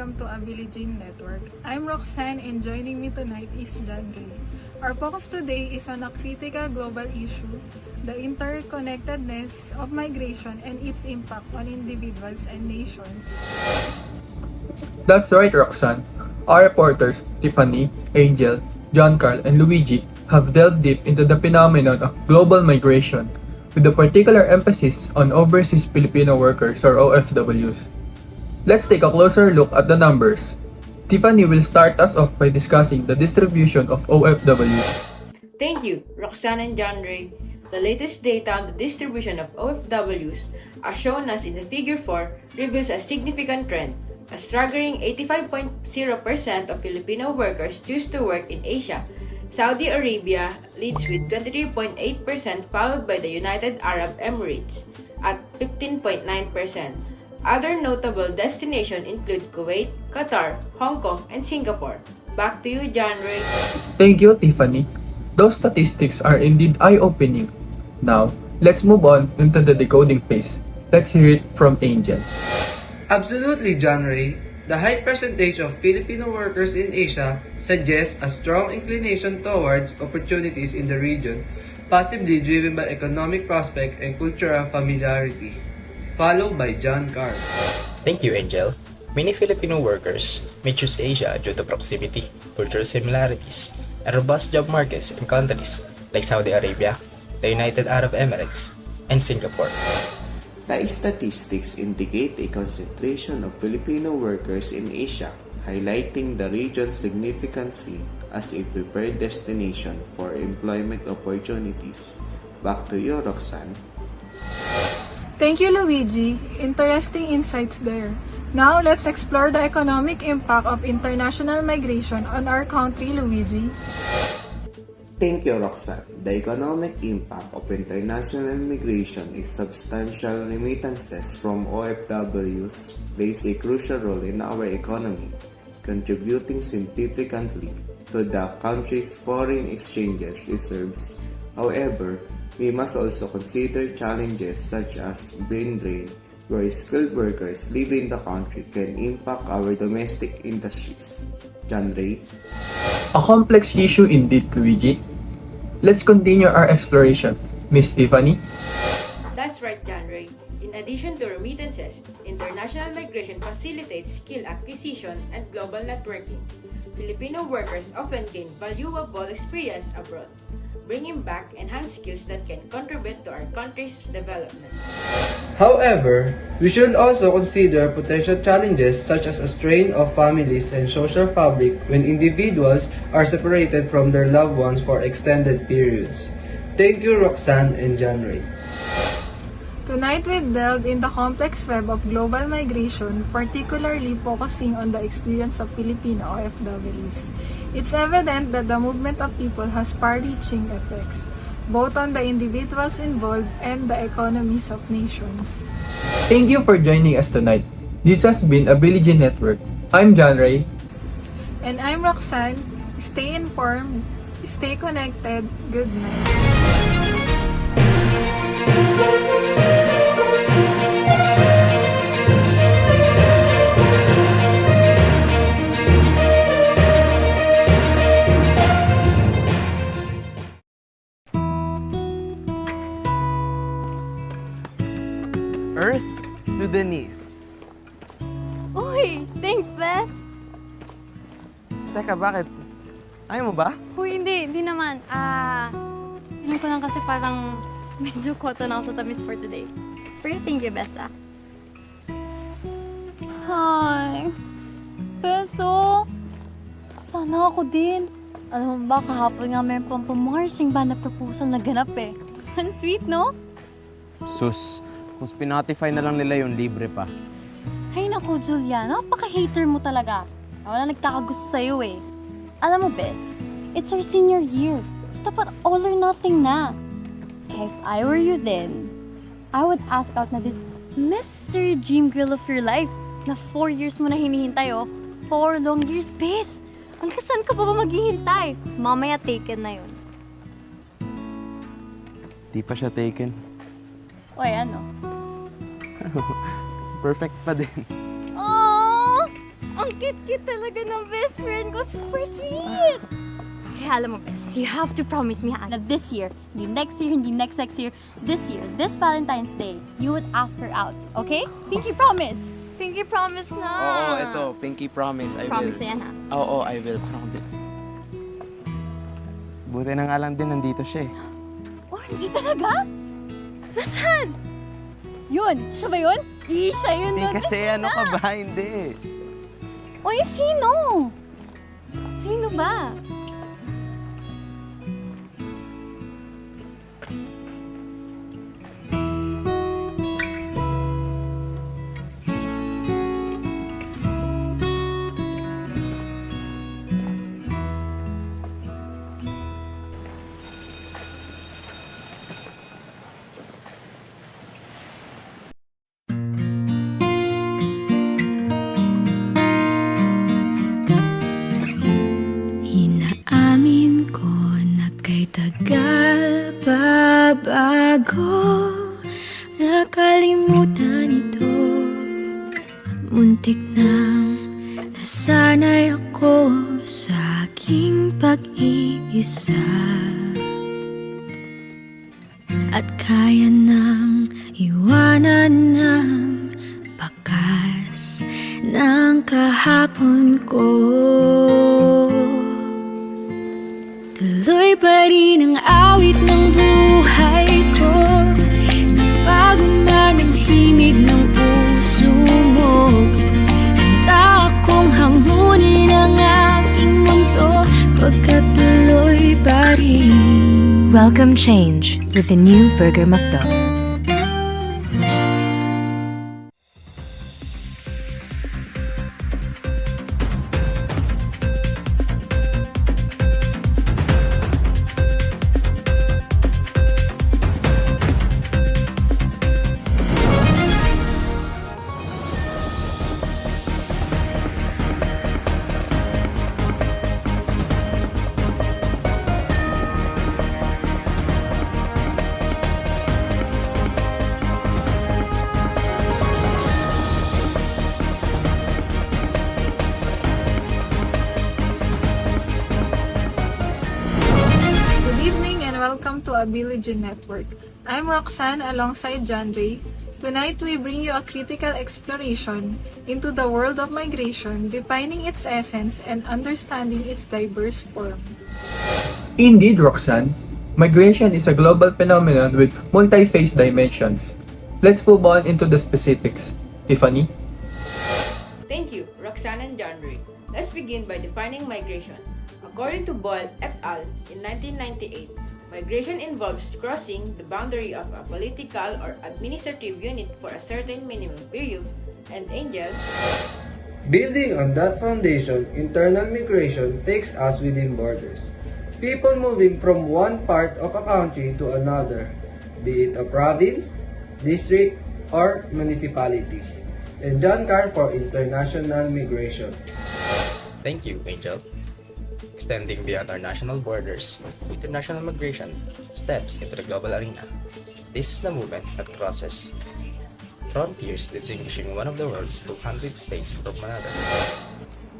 welcome to Abiliging Network. I'm Roxanne and joining me tonight is John Ray. Our focus today is on a critical global issue, the interconnectedness of migration and its impact on individuals and nations. That's right, Roxanne. Our reporters, Tiffany, Angel, John Carl, and Luigi, have delved deep into the phenomenon of global migration, with a particular emphasis on overseas Filipino workers or OFWs. Let's take a closer look at the numbers. Tiffany will start us off by discussing the distribution of OFWs. Thank you, Roxanne and John Ray. The latest data on the distribution of OFWs, as shown as in the figure 4, reveals a significant trend. A staggering 85.0% of Filipino workers choose to work in Asia. Saudi Arabia leads with 23.8%, followed by the United Arab Emirates at 15.9%. Other notable destinations include Kuwait, Qatar, Hong Kong, and Singapore. Back to you, John Ray. Thank you, Tiffany. Those statistics are indeed eye-opening. Now, let's move on into the decoding phase. Let's hear it from Angel. Absolutely, John Ray. The high percentage of Filipino workers in Asia suggests a strong inclination towards opportunities in the region, possibly driven by economic prospect and cultural familiarity. Followed by John Carl. Thank you, Angel. Many Filipino workers may choose Asia due to proximity, cultural similarities, and robust job markets in countries like Saudi Arabia, the United Arab Emirates, and Singapore. The statistics indicate a concentration of Filipino workers in Asia, highlighting the region's significance as a preferred destination for employment opportunities. Back to you, Roxanne. Thank you, Luigi. Interesting insights there. Now, let's explore the economic impact of international migration on our country, Luigi. Thank you, Roxanne. The economic impact of international migration is substantial. Remittances from OFWs plays a crucial role in our economy, contributing significantly to the country's foreign exchange reserves. However, we must also consider challenges such as brain drain, where skilled workers leaving the country can impact our domestic industries. John Ray. A complex issue indeed, Luigi. Let's continue our exploration. Miss Tiffany? That's right, John Ray. In addition to remittances, international migration facilitates skill acquisition and global networking. Filipino workers often gain valuable experience abroad, bringing back enhanced skills that can contribute to our country's development. However, we should also consider potential challenges such as a strain of families and social fabric when individuals are separated from their loved ones for extended periods. Thank you, Roxanne and John Ray. Tonight we delve in the complex web of global migration, particularly focusing on the experience of Filipino OFWs. It's evident that the movement of people has far-reaching effects, both on the individuals involved and the economies of nations. Thank you for joining us tonight. This has been Ability Network. I'm John Ray. And I'm Roxanne. Stay informed, stay connected. Good night. Earth to the knees. Uy, thanks, Bes. Teka, bakit? Ayaw mo ba? Uy, hindi naman. Feeling ko lang kasi parang medyo koto na ako sa tamis for today. Pero thank you, Bes, Hi. Beso. Sana ako din. Alam mo ba, kahapon nga meron pang marching band na proposal na ganap eh. Ang sweet, no? Sus, kung Spotify na lang nila yung libre pa. Ay naku, Julia, napaka-hater mo talaga. Wala nagkakagusto sa'yo eh. Alam mo, Bes, it's our senior year. So dapat all or nothing na. If I were you then, I would ask out na this Mr. Dream Girl of your life na 4 years mo na hinihintay, 4 long years, Bes. Hanggang saan ka pa ba maghihintay? Mamaya taken na yun. Di pa siya taken. Uy, ano? Perfect pa din. Aww! Ang cute-cute talaga ng best friend ko. Super sweet! Kaya alam mo, best, you have to promise me na this year, hindi next year, hindi next year, this year, this Valentine's Day, you would ask her out. Okay? Pinky promise! Pinky promise na! Oo, ito. Pinky promise. I Promise will. na yan, ha? Oo, I will promise. Buti na nga lang din nandito siya eh. Oh, hindi talaga? Nasaan? Yun! Siya ba yun? Siya yun Hindi doon. kasi ano ka ba? Hindi. Uy, sino? Sino ba? Inaamin ko na kay tagal pa bago nakalimutan ito. Muntik nang nasanay ako sa aking pag-iisa, at kaya nang iwanan ng bakas ng kahapon ko. Tuloy pa rin ang awit ng buhay ko, nagbago man ang himig ng puso mo. Handa akong hamunin ang aking mundo, pagkatuloy pa rin. Welcome change with the new Burger McDo. Welcome to Ability Network. I'm Roxanne alongside John Ray. Tonight we bring you a critical exploration into the world of migration, defining its essence and understanding its diverse form. Indeed, Roxanne, migration is a global phenomenon with multi-phase dimensions. Let's move on into the specifics. Tiffany? Thank you, Roxanne and John Ray. Let's begin by defining migration. According to Boyle et al. In 1998, migration involves crossing the boundary of a political or administrative unit for a certain minimum period, and Angel, Building on that foundation, internal migration takes us within borders. People moving from one part of a country to another, be it a province, district, or municipality. And John Carr for international migration. Thank you, Angel. Extending beyond our national borders, international migration steps into the global arena. This is the movement that crosses frontiers, distinguishing one of the world's 200 states from another.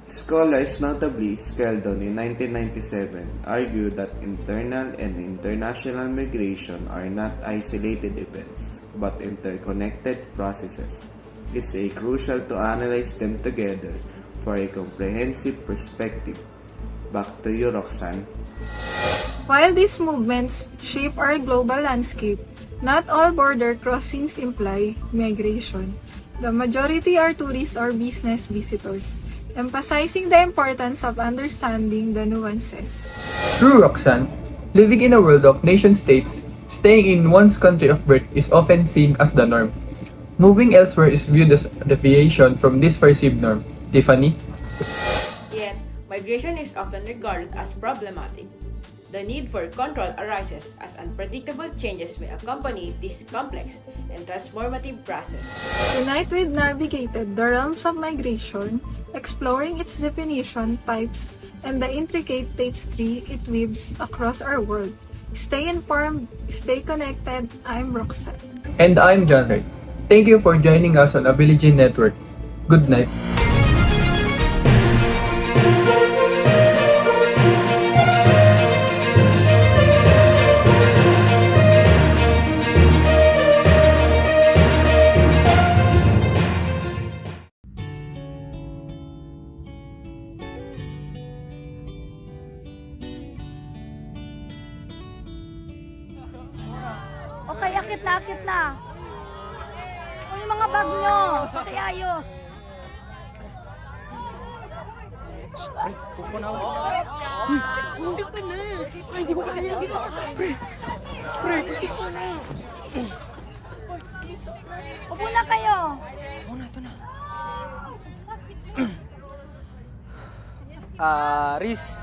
Scholars, notably Skeldon in 1997, argue that internal and international migration are not isolated events, but interconnected processes. It's crucial to analyze them together for a comprehensive perspective. Back to you, Roxanne. While these movements shape our global landscape, not all border crossings imply migration. The majority are tourists or business visitors, emphasizing the importance of understanding the nuances. True, Roxanne. Living in a world of nation-states, staying in one's country of birth is often seen as the norm. Moving elsewhere is viewed as a deviation from this perceived norm. Tiffany? yet migration is often regarded as problematic. The need for control arises as unpredictable changes may accompany this complex and transformative process. Tonight we've navigated the realms of migration, exploring its definition, types, and the intricate tapestry it weaves across our world. Stay informed, stay connected. I'm Roxanne. And I'm John Ray. Thank you for joining us on Ability Network. Good night. Okay, akit na, akit na. O yung mga bag nyo, pakiayos. Hindi ko kaya dito. Upo na kayo. Riz,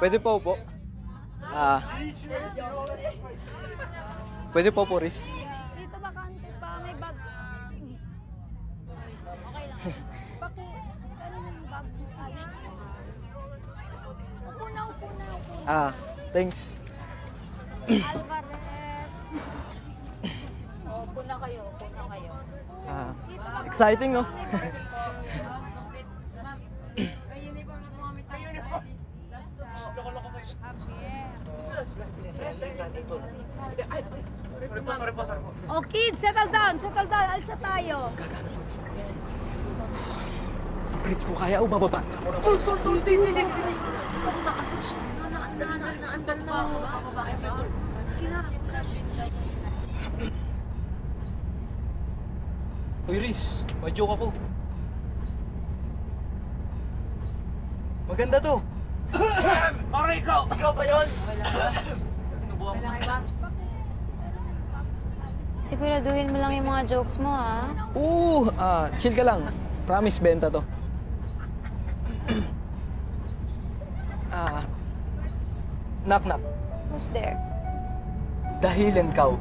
pwede po po. Pwede po po, Riz. Dito bakante pa, may bag. Okay lang. Ano yung bag mo? Upo na, upo na, upo na. Thanks. Alvarez. Upo na kayo, upo na kayo. Exciting, no? Oh kids, settle down, alsa tayo. Riz, kung kaya o bababa. Uy, Riz, may joke ako. Maganda to. Ikaw ba yun? Siguraduhin mo lang yung mga jokes mo, ha? Oo, chill ka lang. Promise, benta to. Knock knock. Who's there? Dahilan kau.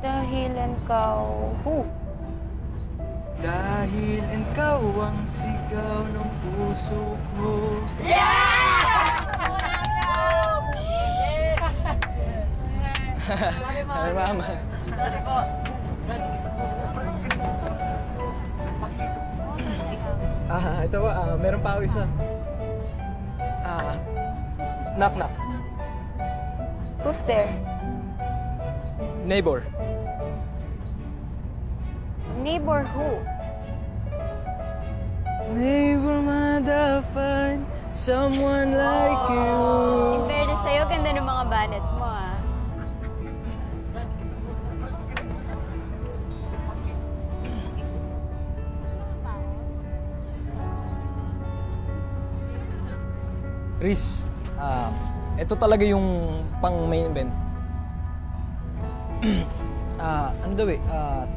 Dahilan kau... Who? Dahil ikaw ang sigaw ng puso ko. Ay, mama. Ito ba? Meron pa ako isa. Knock knock. Who's there? Neighbor. Neighbor who? Neighbor, find someone like you. In fairness sa'yo, ganda ng mga banat mo, ha? Riz, ito talaga yung pang main event. Ano daw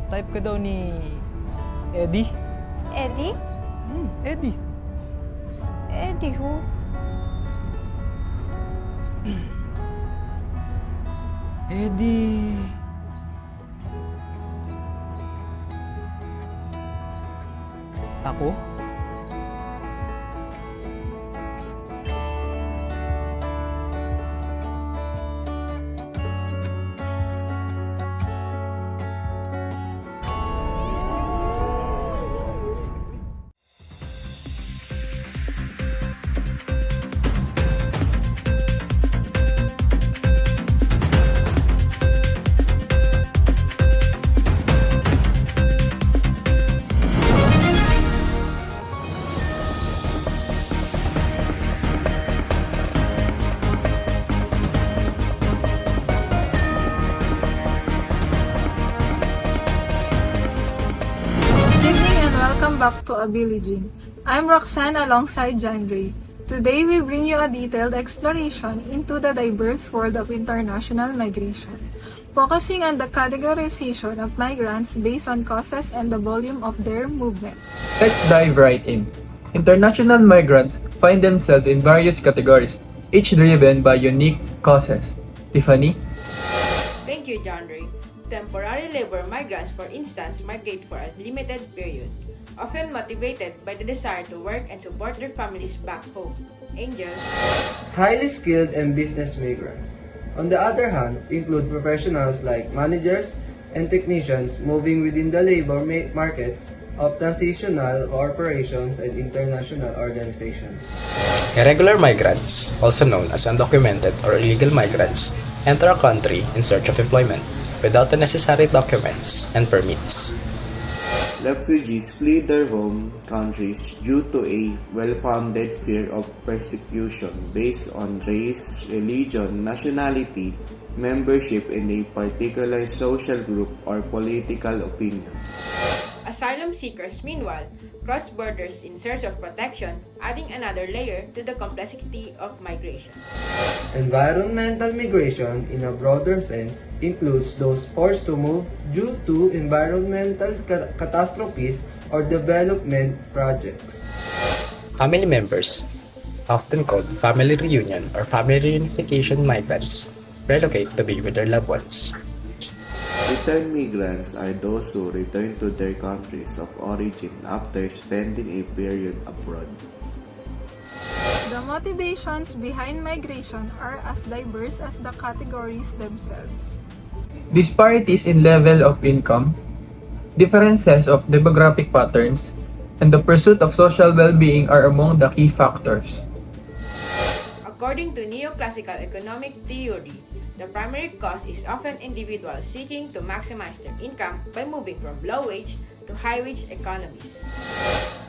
type ka daw ni Eddie? Eddie? Eddie. Eddie who? Eddie. Ako? Welcome back to Abiligin. I'm Roxanne alongside Ray. Today we bring you a detailed exploration into the diverse world of international migration, focusing on the categorization of migrants based on causes and the volume of their movement. Let's dive right in. International migrants find themselves in various categories, each driven by unique causes. Tiffany? Thank you, Ray. Temporary labor migrants, for instance, migrate for a limited period, often motivated by the desire to work and support their families back home. Angel? Highly skilled and business migrants, on the other hand, include professionals like managers and technicians moving within the labor markets of transitional corporations and international organizations. Irregular migrants, also known as undocumented or illegal migrants, enter a country in search of employment without the necessary documents and permits. Refugees flee their home countries due to a well-founded fear of persecution based on race, religion, nationality, membership in a particular social group or political opinion. Asylum seekers, meanwhile, cross borders in search of protection, adding another layer to the complexity of migration. Environmental migration, in a broader sense, includes those forced to move due to environmental catastrophes or development projects. Family members, often called family reunion or family reunification migrants, relocate to be with their loved ones. Return migrants are those who return to their countries of origin after spending a period abroad. The motivations behind migration are as diverse as the categories themselves. Disparities in level of income, differences of demographic patterns, and the pursuit of social well-being are among the key factors. According to neoclassical economic theory, the primary cause is often individuals seeking to maximize their income by moving from low-wage to high-wage economies.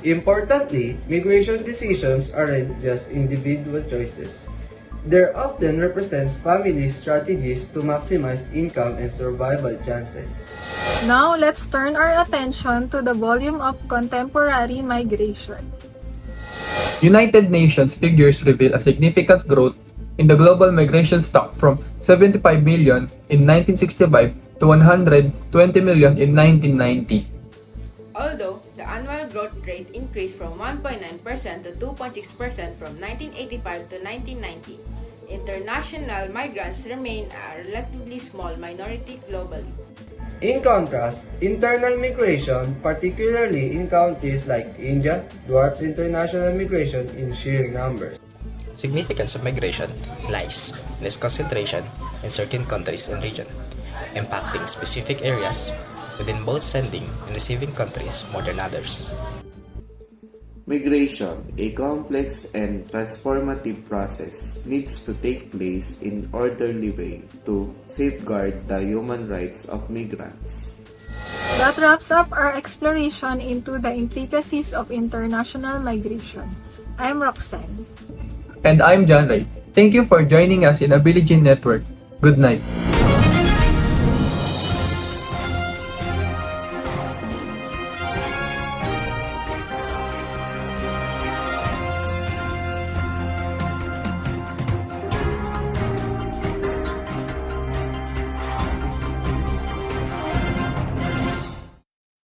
Importantly, migration decisions aren't just individual choices. They often represent family strategies to maximize income and survival chances. Now, let's turn our attention to the volume of contemporary migration. United Nations figures reveal a significant growth in the global migration stock from 75 million in 1965 to 120 million in 1990. Although the annual growth rate increased from 1.9% to 2.6% from 1985 to 1990, international migrants remain a relatively small minority globally. In contrast, internal migration, particularly in countries like India, dwarfs international migration in sheer numbers. Significance of migration lies in its concentration in certain countries and regions, impacting specific areas within both sending and receiving countries more than others. Migration, a complex and transformative process, needs to take place in orderly way to safeguard the human rights of migrants. That wraps up our exploration into the intricacies of international migration. I'm Roxanne. And I'm John Ray. Thank you for joining us in Abiligy Network. Good night.